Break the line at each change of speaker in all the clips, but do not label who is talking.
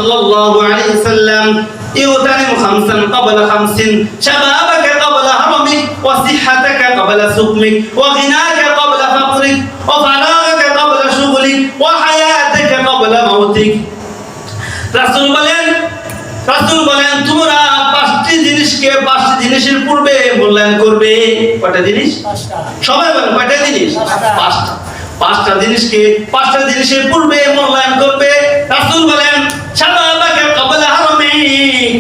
সাল্লাল্লাহু আলাইহি ওয়াসাল্লাম ইউতানিম খামসান ক্বাবলা খামসিন শাবাবাকা ক্বাবলা হারামিক ওয়া সিহহাতাকা ক্বাবলা সুকমিক ওয়া গিনাকা ক্বাবলা ফাকরিক ওয়া ফারাগাকা ক্বাবলা শুগলিক ওয়া হায়াতাকা ক্বাবলা মাউতিক। রাসূল বলেন তোমরা পাঁচটি জিনিসের পূর্বে মূল্যায়ন করবে। কয়টা জিনিস? সবাই বলেন কয়টা জিনিস? পাঁচটা জিনিসের পূর্বে মূল্যায়ন করবে। রাসূল বলেন শাবাবাকা ক্বাবলা হারামিক,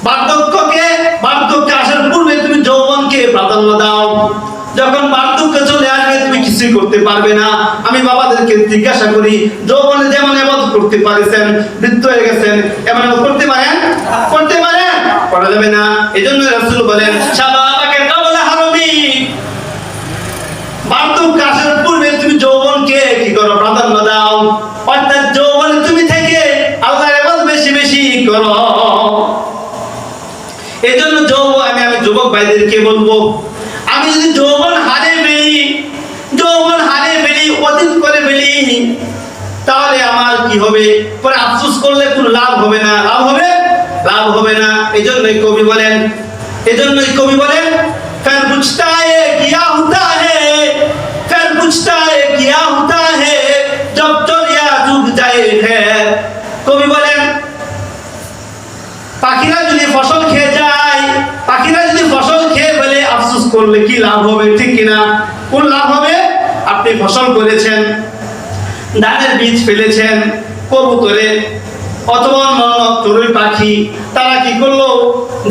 বার্ধক্য আসার পূর্বে তুমি যৌবনকে প্রাধান্য দাও। যখন বার্ধক্য চলে আসবে তুমি কিছুই করতে পারবে না। আমি বাবাদেরকে জিজ্ঞাসা করি, যৌবনে যেমন ইবাদত করতে পারেছেন, বৃদ্ধ হয়ে গেছেন, এমন করতে পারেন? করা যাবে না। এজন্য রাসূল বলেন শাবাবাকা ক্বাবলা হারামিক, বার্ধক্য আসার পূর্বে তুমি যৌবনকে কি করো? প্রাধান্য দাও। অর্থাৎ যৌবনে তুমি থেকে আল্লাহর ইবাদত বেশি বেশি করো। এজন্য আমি যুবক ভাইদেরকে বলবো, আমি যদি যৌবন হারে ফেলি অতীত করে ফেলি, তাহলে আমার কি হবে? পরে আফসোস করলে কোনো লাভ হবে না। এজন্যই কবি বলেন फिर पूछता है क्या होता है जब चलिया डूब जाए खैर। কবি বলেন পাখিরা যদি ফসল খেয়ে ফেলে আফসোস করলে কি লাভ হবে? ঠিক কিনা? কোন লাভ হবে? আপনি ফসল করেছেন, ধানের বীজ ফেলেছেন, কবুতরে অথবা অন্য চড়ুই পাখি তারা কি করলো?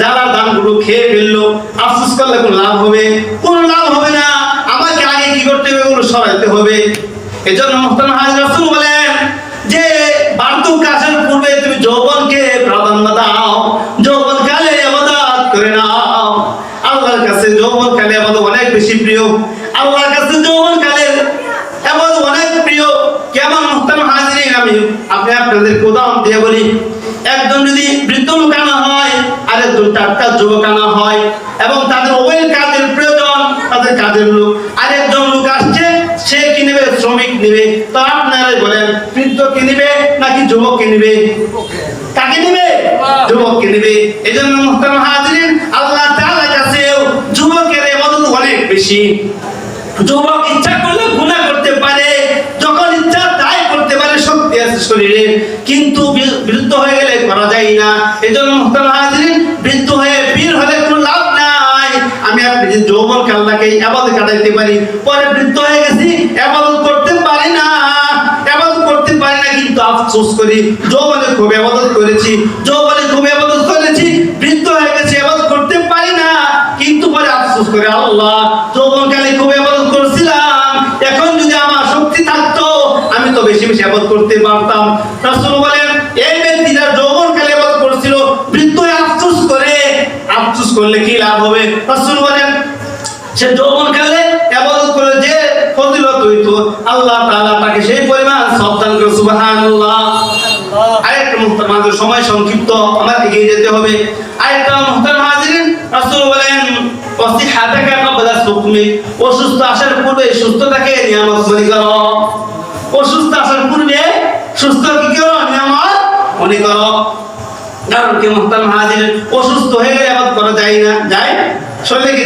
যারা ধানগুলো খেয়ে ফেললো। আফসোস করলে কোন লাভ হবে? কোন লাভ হবে না। আমাকে আগে কি করতে হবে? ওগুলো সরাইতে হবে। এজন্য মুহতারাম হাজরাত, রাসূল বলেন যে বার্ধক্য আসার পূর্বে তুমি যৌবনকে প্রাধান্য দাও, যৌবনকালে ইবাদত করে নাও। আল্লাহর কাছে যৌবনকালে ইবাদত অনেক বেশি প্রিয়। আল্লাহর কাছে যৌবনকালের ইবাদত অনেক প্রিয়। কেমন মুহতারাম হাজিরিন, আমি আপনাদেরকে উদাহরণ দিয়ে বলি। একজন যদি বৃদ্ধ লোক আনা হয় আর একজন টাটকা যুবক আনা হয় এবং তাদের উভয়ের কাজের প্রয়োজন, তাদের কাজের লোক, আর একজন লোক আসছে, সে কি নেবে? শ্রমিক নেবে। তো আপনারাই বলেন বৃদ্ধ কি নেবে নাকি যুবক কি নেবে? কাকে নেবে? যুবককে নেবে। এজন্য মুহতারাম হাজিরিন, আল্লাহ তাআলার কাছে যুবকের ইবাদত অনেক বেশি। যুবক ইচ্ছা করলে গুনাহ করতে পারে, যখন ইচ্ছা তাই করতে পারে, শক্তি আছে শরীরে, কিন্তু বৃদ্ধ হয়ে গেলে করা যায় না। এজন্য মুহতারাম হাজিরিন, বৃদ্ধ হয়ে পীর হলে কোনো লাভ নাই। আমি আপনি যে যৌবনকে আল্লাহকে ইবাদত কাটাইতে পারি, পরে বৃদ্ধ হয়ে গেছি ইবাদত করতে পারি না, কিন্তু আফসোস করি যৌবনে খুব ইবাদত করেছি, বৃদ্ধ হয়ে গেছি ইবাদত করতে পারি না, কিন্তু পরে আফসোস করে আল্লাহ যৌবনকালে খুব ইবাদত করছিলাম, এখন যদি আমার শক্তি থাকতো আমি তো বেশি বেশি ইবাদত করতে পারতাম। রাসূল বলেন এই ব্যক্তিরা যৌবনকালে ইবাদত করেছিল, বৃদ্ধ হয়ে আফসোস করলে কি লাভ হবে? রাসূল বলেন সে যৌবনকালে ইবাদত করে যে ফজিলত হইতো, আল্লাহ তাআলা তাকে সেই পরিমাণ সওয়াব দান করে। সুবহানাল্লাহ। আরেকটা মুহতারাম, সময় সংক্ষিপ্ত, আমার এগিয়ে যেতে হবে। আরেকটা মুহতারাম হাজিরিন, রাসূল বলেন ওয়াসিহাতাকা ক্বাবলা সুকমিক, অসুস্থ আসার পূর্বে সুস্থতাকে নিয়ামত মনে করো। অসুস্থ আসার পূর্বে সুস্থ কি করো? নিয়ামত মনে করো। কারণ কি মুহতারাম হাজিরিন, অসুস্থ হয়ে গেলে ইবাদত করা যায় না? যায়? শরীরে কি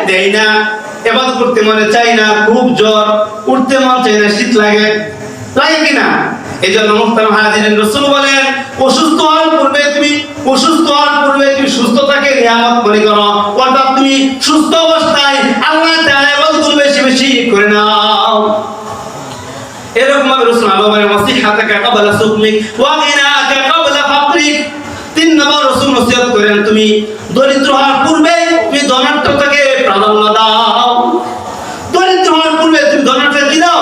দেয় না। ইবাদত করতে মনে চাই না, খুব জ্বর, উঠতে মন চাই না, শীত লাগে কিনা? এজন্য মুহতারাম হাজিরিন, রাসূল বলেন অসুস্থ হওয়ার পূর্বে তুমি সুস্থতাকে নিয়ামত মনে করো। অর্থাৎ তুমি সুস্থ অবস্থায় আল্লাহ তাআলা ইবাদত বেশি বেশি করে নাও। এরকম ভাবে রাসূল বলেন ওয়াসিহাতাকা ক্বাবলা সুকমিক ওয়া গিনাকা ক্বাবলা ফাকরিক। 3 নম্বর রাসূল নসিহত করেন তুমি দরিদ্র হওয়ার পূর্বে তুমি ধনাঢ্যতাকে প্রাধান্য দাও। দরিদ্র হওয়ার পূর্বে তুমি ধনাঢ্যতা কি দাও?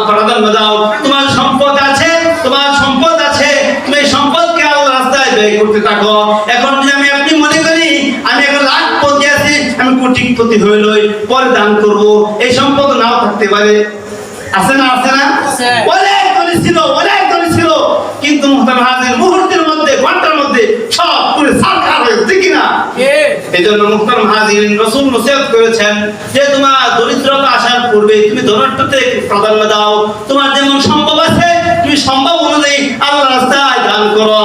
প্রাধান্য দাও। তোমার সম্পদ আছে, তুমি এই সম্পদকে আল্লাহর রাস্তায় ব্যয় করতে থাকো। এখন যদি আপনি মনে করি আমি এখন লাখপতি আছি, আমি কোটিপতি হইলই, পরে দান করব, এই সম্পদ নাও থাকতে পারে। আছে না? অনেক ধনী ছিল, কিন্তু মুহতারাম হাজির মুহূর্তের মধ্যে, ঘন্টার মধ্যে সব পুরো সারখার হয়ে, ঠিক না? এজন্য মুহতারাম হাজিরিন, রাসূল নসিহত করেছেন যে তোমার দরিদ্রতা আসার পূর্বে তুমি ধনাঢ্যতে প্রাধান্য দাও, তোমার যেমন সম্ভব আছে তুমি সম্ভব অনুযায়ী আল্লাহর রাস্তায় দান করো।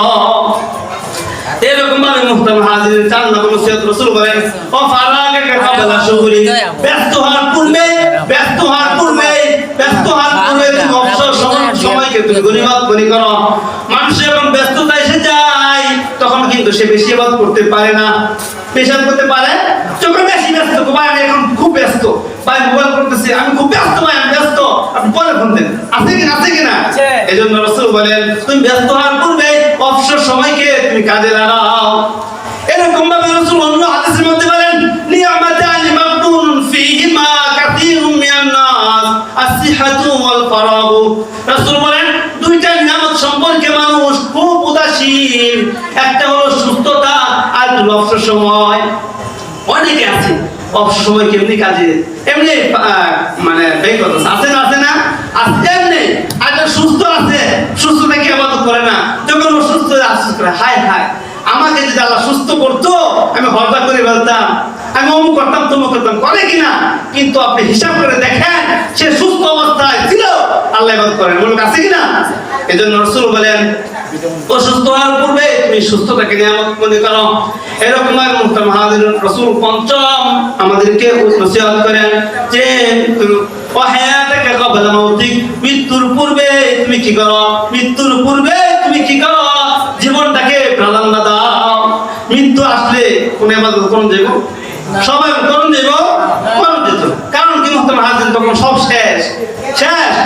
এরকম ভাবে মুহতারাম হাজিরিন 4 নম্বর নসিহত রাসূল বলেন ও ফারাগাকা কাবলা শুগরি, ব্যস্ত হওয়ার পূর্বে তুমি অবসর সময়কে তুমি গনিমত মনে করো। মানুষ যখন ব্যস্ততা এসে যায় তখন কিন্তু সে বেশি ইবাদত করতে পারে না, পেশাব করতে পারে যখন বেশি ব্যস্ত, ভাই আমি এখন খুব ব্যস্ত, ভাই মোবাইল করতেছি, আমি খুব ব্যস্ত, ভাই আমি ব্যস্ত, আপনি পরে ফোন দেন, আছে কিনা। এজন্য রাসূল বলেন তুমি ব্যস্ত হওয়ার পূর্বে অবসর সময়কে তুমি কাজে লাগাও। এরকম ভাবে রাসূল অন্য হাদিসের মধ্যে বলেন নিয়ামাতানি মাকবুলুন ফীহিমা কাসীরুম মিনান নাস আসিহাতু ওয়াল ফারাগু। রাসূল বলেন দুইটা নিয়ামত সম্পর্কে মানুষ খুব উদাসীন, একটা হলো সুস্থতা আর অবসর সময়। অনেকে আছে অবসর সময় কেমনি কাজে এমনি মানে ব্যয় করতেছে, আছে না আছে এমনি, আর সুস্থ আছে, সুস্থ থেকে ইবাদত করে না, যখন অসুস্থ আফসোস করে হায় আমাকে যদি আল্লাহ সুস্থ করতো আমি হরদা করে বলতাম, আমি অমুক করতাম তমুক করতাম, করে কিনা। কিন্তু আপনি হিসাব করে দেখেন সে সুস্থ অবস্থায় ছিল আল্লাহ ইবাদত করেন, বলুক আছে কিনা। এজন্য রাসূল বলেন অসুস্থ হওয়ার পূর্বে তুমি সুস্থতাকে নিয়ামত মনে করো। এরকম ভাবে মুহতারাম হাজিরিন রাসূল 5ম আমাদেরকে নসিহত করেন যে ওয়াহায়াতাকা ক্বাবলা মাউতিক, মৃত্যুর পূর্বে তুমি কি করো, জীবনটাকে প্রাধান্য দাও। মৃত্যু আসলে কোন ইবাদত করুন যাইব, সবাই করুন যাইব, করুন যেত, কারণ কি মুহতারাম হাজিরিন তখন সব শেষ,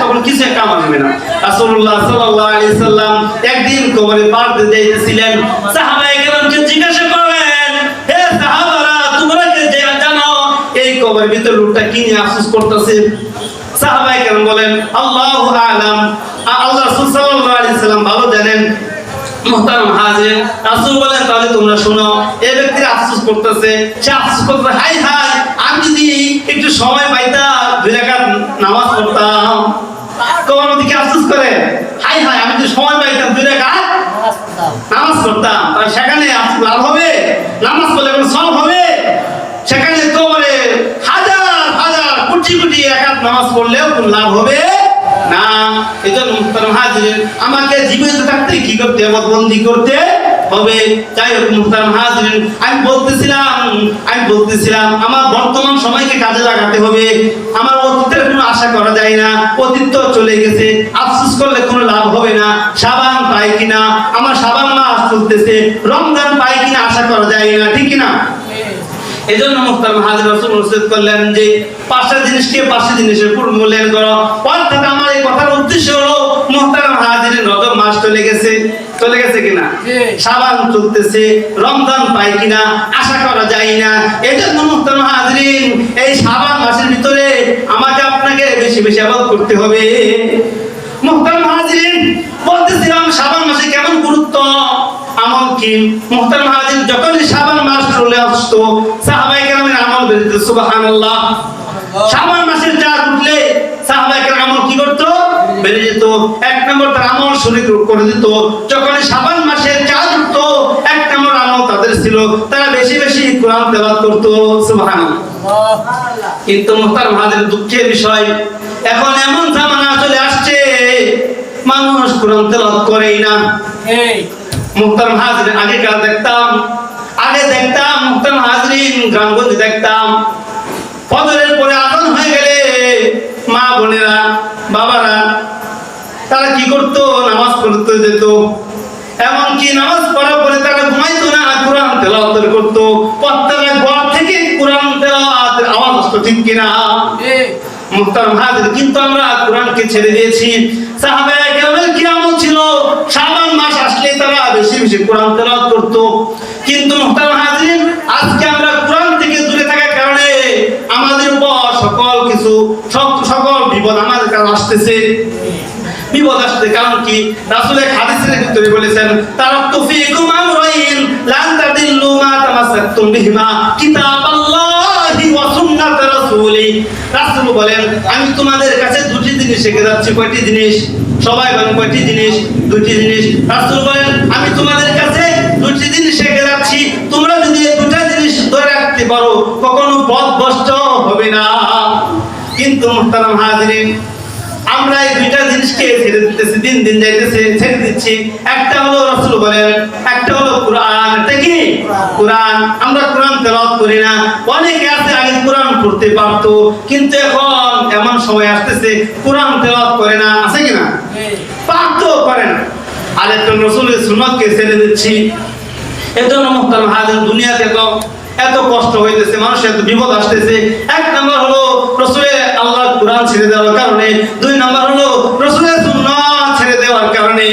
তখন কিছু কাম আসবে না। রাসূলুল্লাহ সাল্লাল্লাহু আলাইহি সাল্লাম একদিন কবরে পার দিতে যাইতেছিলেন, সাহাবায়ে কেরামকে জিজ্ঞাসা করলেন হে সাহাবারা তোমরা কি জানো এই কবরের ভিতর লোকটা কি নিয়ে আফসোস করতেছে? সাহাবায়ে কেরাম বলেন আল্লাহু আ'লাম, আল্লাহ রাসূল সাল্লাল্লাহু আলাইহি সাল্লাম ভালো জানেন। মুহতারাম হাজিরিন রাসূল বলেন তাহলে তোমরা শোনো, এই ব্যক্তি আফসোস করতেছে, সে আফসোস করতে হায় আমি যদি একটু সময় পাইতাম 2 রাকাত নামাজ পড়তাম। কবর দিকে আফসোস করে হায় আমি যদি সময় পাইতাম 2 রাকাত নামাজ পড়তাম, তাহলে সেখানে লাভ হবে, নামাজ পড়লে কোনো সওয়াব হবে? সেখানে কবরে হাজার কোটি রাকাত নামাজ পড়লেও কোনো লাভ হবে না। এজন্য মুহতারাম হাজিরিন আমাকে জীবিত থাকতে কি করতে হবে, বন্দী করতে হবে। যাই হোক মুহতারাম হাজিরিন আমি বলতেছিলাম আমার বর্তমান সময়কে কাজে লাগাতে হবে। আমার অতীতের কোনো আশা করা যায় না, অতীত তো চলে গেছে, আফসোস করলে কোনো লাভ হবে না। শাবান পাই কিনা, আমার শাবান মাস চলতেছে, রমজান পাই কিনা আশা করা যায় না, ঠিক কিনা। এজন্য মুহতারাম হাজিরিন রাসূল নসিহত করলেন যে 5টা জিনিসের পূর্ণ মূল্যায়ন করো। অর্থাৎ আমার এই কথার উদ্দেশ্য হলো মুহতারাম হাজিরিন রজব মাস চলে গেছে কিনা, শাবান চলতেছে, রমজান পাই কিনা আশা করা যায় না। এজন্য মুহতারাম হাজিরিন এই শাবান মাসের ভিতরে আমাকে আপনাকে বেশি ইবাদত করতে হবে। মুহতারাম হাজিরিন বলতেছিলাম শাবান মাসে কেমন গুরুত্ব, আমল কি। মুহতারাম হাজিরিন যখন শাবান মাস চলে আসতো সাহাবায়ে কেরামের আমল বেড়ে, সুবহানাল্লাহ। শাবান মাসের চাঁদ উঠলে সাহাবায়ে কেরাম আমল কি করত, বেড়ে যেত। 1 নম্বর তার আমল শুরু করে দিত। যখন শাবান মাসের চাঁদ উঠতো 1 নম্বর আমল তাদের ছিল তারা বেশি কোরআন তেলাওয়াত করত, সুবহানাল্লাহ। কিন্তু মুহতারাম হাজিরিন দুঃখের বিষয় এখন এমন জামানা চলে আসছে মানুষ কোরআন তেলাওয়াত করেই না। মুহতারাম হাজিরিন আগে দেখতাম মুহতারাম হাজিরিন গ্রামগঞ্জে দেখতাম ফজরের পরে আযান হয়ে গেলে মা বোনেরা বাবারা তারা কি করতো, নামাজ পড়তে যেত। এমনকি নামাজ পড়ার পরে তারা ঘুমাইতো না, কোরআন তেলাওয়াত করতো। প্রত্যেকটা ঘর থেকে কোরআন তেলাওয়াতের আওয়াজ আসতো, ঠিক কিনা মুহতারাম হাজিরিন। কিন্তু আমরা কোরআনকে ছেড়ে দিয়েছি। সাহাবায়ে কেরামের কি আমল ছিল, শাবান মাস আসলে তারা বেশি কোরআন তেলাওয়াত করতো। কিন্তু মুহতারাম হাজিরিন আজকে আমরা কোরআন থেকে দূরে থাকার কারণে আমাদের উপর সকল বিপদ আমাদের কাছে আসতেছে। কারণ কি, রাসূল এক হাদিসের ভিতরে বলেছেন তারাক্তু ফীকুম আমরাইন লান তাদিল্লু মা তামাসসাকতুম বিহিমা কিতাবাল্লাহি ওয়া সুন্নাত রাসূলি। রাসূল বলেন আমি তোমাদের কাছে 2টি জিনিস রেখে যাচ্ছি। কয়টি জিনিস? সবাই বলেন কয়টি জিনিস? 2টি জিনিস। রাসূল বলেন আমি তোমাদের কাছে 2টি জিনিস রেখে যাচ্ছি, তোমরা যদি এই 2টা জিনিস ধরে রাখতে মুহতারাম হাজিরিন, আমরা এই দুইটা জিনিসকে ছেড়ে দিতেছি, দিন দিন যাইতেছে ছেড়ে দিচ্ছি। একটা হলো রাসূল বলেন, একটা হলো কোরআন। এটা কি কোরআন? আমরা কোরআন তেলাওয়াত করি না। অনেকে আছে আগে কোরআন পড়তে পারতো, কিন্তু এখন এমন সময় আসতেছে কোরআন তেলাওয়াত করে না, আছে কি না? পারতো, করে না। আর একজন রাসূলের সুন্নাতকে ছেড়ে দিচ্ছি। এজন্য মুহতারাম হাজির, দুনিয়াতে এত কষ্ট হইতেছে, মানুষের এত বিপদ আসতেছে। এক নাম্বার হলো রাসূলের আল্লাহর কোরআন ছেড়ে দেওয়ার কারণে, দুই নাম্বার হলো রাসূলের সুন্নাত ছেড়ে দেওয়ার কারণে।